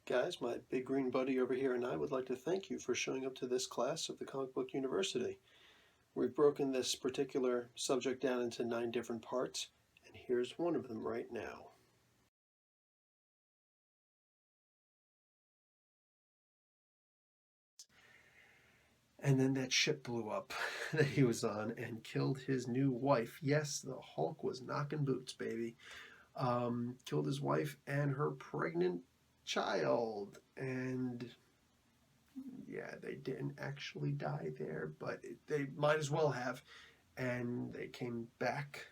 Guys, my big green buddy over here and I would like to thank you for showing up to this class of the Comic Book University. We've broken this particular subject down into 9 different parts, and here's one of them right now. And then that ship blew up that he was on and killed his new wife. Yes, the Hulk was knocking boots, baby. Killed his wife and her pregnant child. And yeah, they didn't actually die there, but they might as well have. And they came back.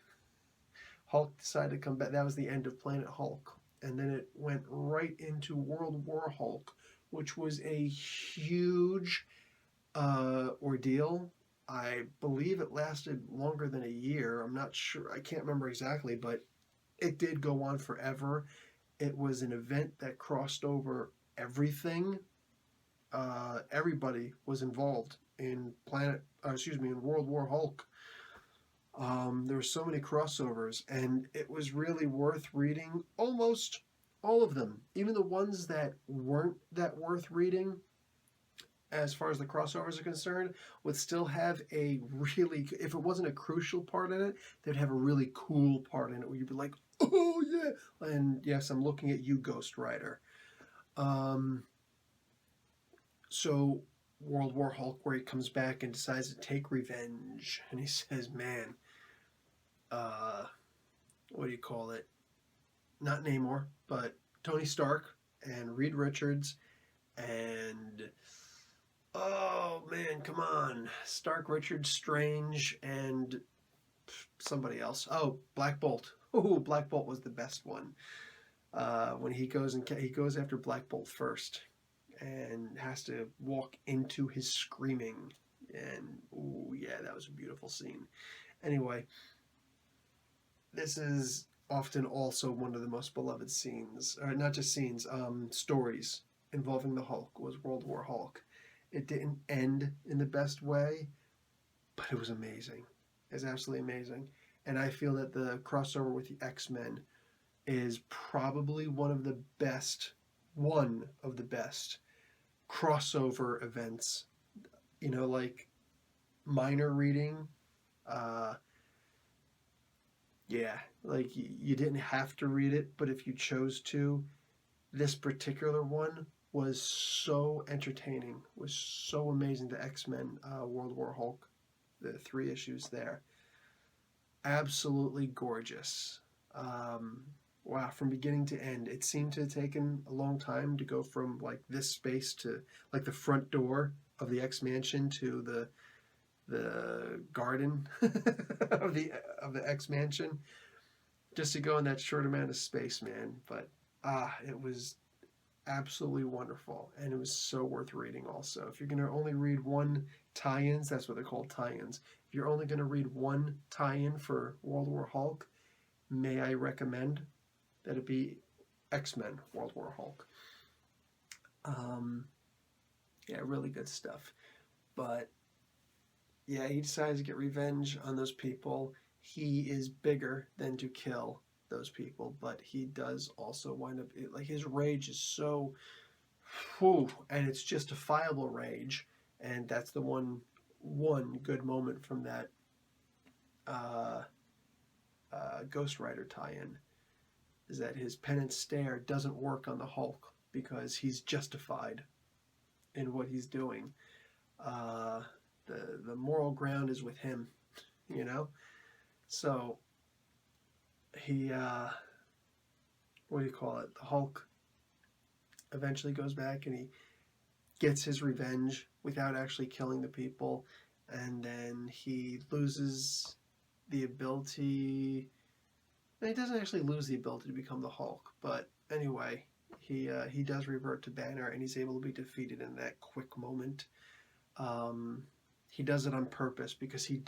Hulk decided to come back. That was the end of Planet Hulk. And then it went right into World War Hulk, which was a huge ordeal. I believe it lasted longer than a year. I'm not sure. I can't remember exactly, but it did go on forever. It was an event that crossed over everything. Everybody was involved in in World War Hulk. There were so many crossovers, and it was really worth reading almost all of them. Even the ones that weren't that worth reading, as far as the crossovers are concerned, would still have a really, if it wasn't a crucial part in it, they'd have a really cool part in it where you'd be like, oh yeah. And yes, I'm looking at you, Ghost Rider. Um, so World War Hulk, where he comes back and decides to take revenge, and he says, man, uh, what do you call it? Not Namor, but Tony Stark and Reed Richards and oh man, come on, Stark, Richards, Strange, and somebody else. Oh, Black Bolt. Oh, Black Bolt was the best one. When he goes after Black Bolt first, and has to walk into his screaming, and oh yeah, that was a beautiful scene. Anyway, this is often also one of the most beloved scenes, or not just scenes, stories involving the Hulk was World War Hulk. It didn't end in the best way, but it was amazing. It's absolutely amazing. And I feel that the crossover with the X-Men is probably one of the best crossover events. You know, like minor reading, uh, yeah, like you didn't have to read it, but if you chose to, this particular one was so entertaining, was so amazing. The X-Men World War Hulk, the 3 issues there, absolutely gorgeous. Um, wow, from beginning to end, it seemed to have taken a long time to go from like this space to like the front door of the X Mansion to the garden of the X Mansion, just to go in that short amount of space, man. But it was absolutely wonderful, and it was so worth reading. Also, if you're going to only read one tie-ins, that's what they're called, tie-ins. If you're only going to read one tie-in for World War Hulk, may I recommend that it be X-Men World War Hulk. Um, yeah, really good stuff. But yeah, he decides to get revenge on those people. He is bigger than to kill those people, but he does also wind up like his rage is so, whew, and it's justifiable rage, and that's the one good moment from that uh, Ghost Rider tie-in is that his penance stare doesn't work on the Hulk because he's justified in what he's doing. Uh, the moral ground is with him, you know. So he what do you call it? The Hulk eventually goes back and he gets his revenge without actually killing the people, and then he loses the ability. He doesn't actually lose the ability to become the Hulk, but anyway, he does revert to Banner, and he's able to be defeated in that quick moment. Um, he does it on purpose because he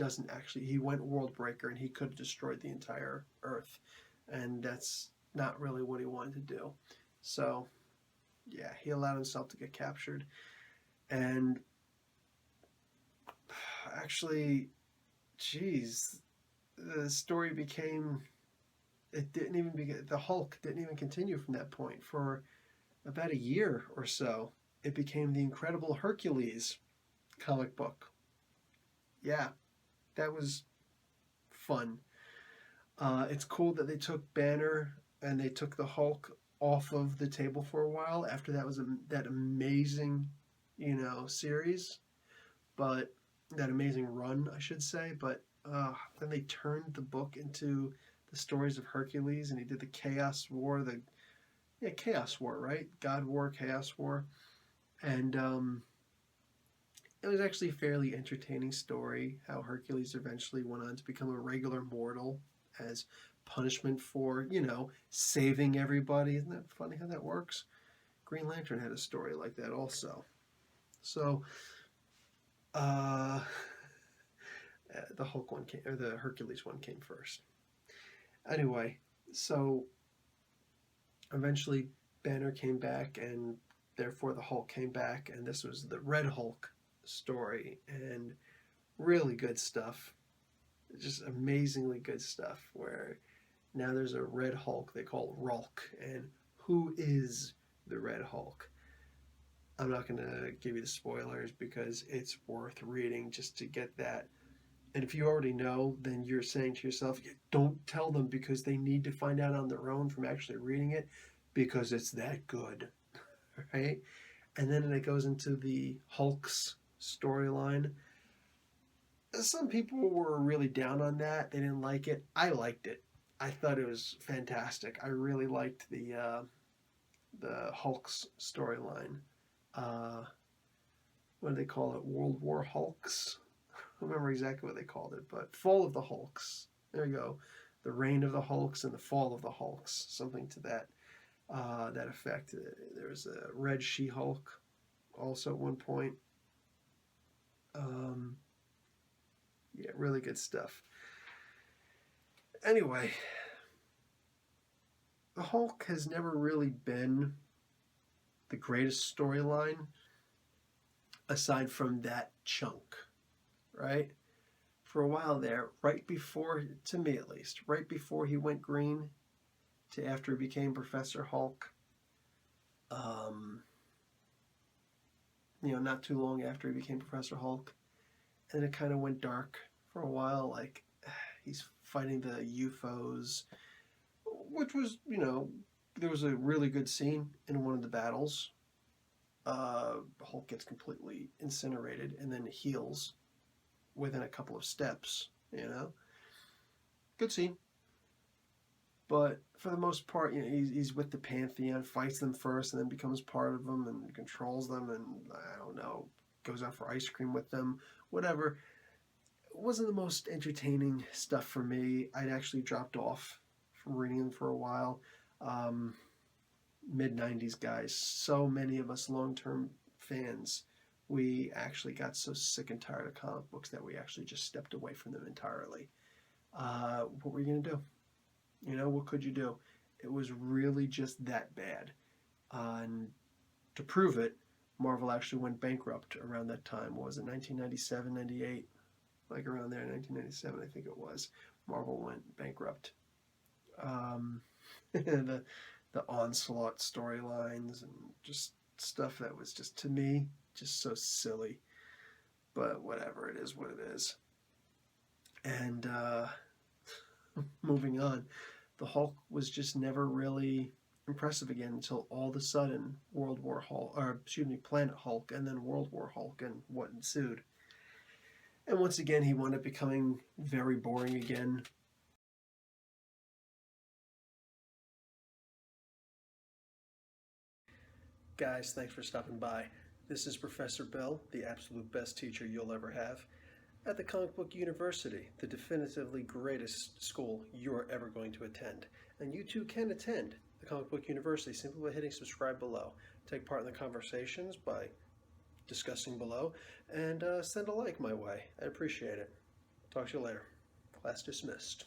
went World Breaker and he could have destroyed the entire Earth, and that's not really what he wanted to do. So yeah, he allowed himself to get captured, and actually, geez, the story became, it didn't even begin. The Hulk didn't even continue from that point for about a year or so, it became the Incredible Hercules comic book. Yeah, that was fun. It's cool that they took Banner and they took the Hulk off of the table for a while after that amazing, series, but that amazing run, I should say. But then they turned the book into the stories of Hercules, and he did the Chaos War, Chaos War, right? God War, Chaos War, and it was actually a fairly entertaining story. How Hercules eventually went on to become a regular mortal as punishment for, saving everybody. Isn't that funny how that works? Green Lantern had a story like that also. So, uh, the Hulk one came, or the Hercules one came first. Anyway, so eventually Banner came back, and therefore the Hulk came back, and this was the Red Hulk story, and really good stuff. Just amazingly good stuff. Where now there's a Red Hulk they call Rulk, and who is the Red Hulk? I'm not going to give you the spoilers because it's worth reading just to get that. And if you already know, then you're saying to yourself, don't tell them because they need to find out on their own from actually reading it because it's that good, right? And then it goes into the Hulk's storyline. Some people were really down on that. They didn't like it. I liked it. I thought it was fantastic. I really liked the Hulk's storyline. What do they call it? World War Hulks? I don't remember exactly what they called it, but Fall of the Hulks. There you go. The reign of the Hulks and the fall of the Hulks. Something to that effect. There was a Red She-Hulk also at one point. Yeah, really good stuff. Anyway, the Hulk has never really been the greatest storyline aside from that chunk, right? For a while there, right before, to me at least, right before he went green to after he became Professor Hulk, not too long after he became Professor Hulk, and it kind of went dark for a while, like he's fighting the UFOs, which was, there was a really good scene in one of the battles. Hulk gets completely incinerated and then heals within a couple of steps, Good scene. But for the most part, he's with the Pantheon, fights them first, and then becomes part of them and controls them, and I don't know, goes out for ice cream with them, whatever. It wasn't the most entertaining stuff for me. I'd actually dropped off from reading them for a while. Mid-90s guys, so many of us long-term fans, we actually got so sick and tired of comic books that we actually just stepped away from them entirely. What were you going to do? What could you do? It was really just that bad. And to prove it, Marvel actually went bankrupt around that time. What was it, 1997, 98? Like around there, 1997, I think it was. Marvel went bankrupt. The Onslaught storylines and just stuff that was just, to me, just so silly. But whatever, it is what it is. And moving on, the Hulk was just never really impressive again until all of a sudden Planet Hulk, and then World War Hulk, and what ensued. And once again, he wound up becoming very boring again. Guys, thanks for stopping by. This is Professor Bill, the absolute best teacher you'll ever have, at the Comic Book University, the definitively greatest school you're ever going to attend. And you too can attend the Comic Book University simply by hitting subscribe below. Take part in the conversations by discussing below, and send a like my way. I appreciate it. Talk to you later. Class dismissed.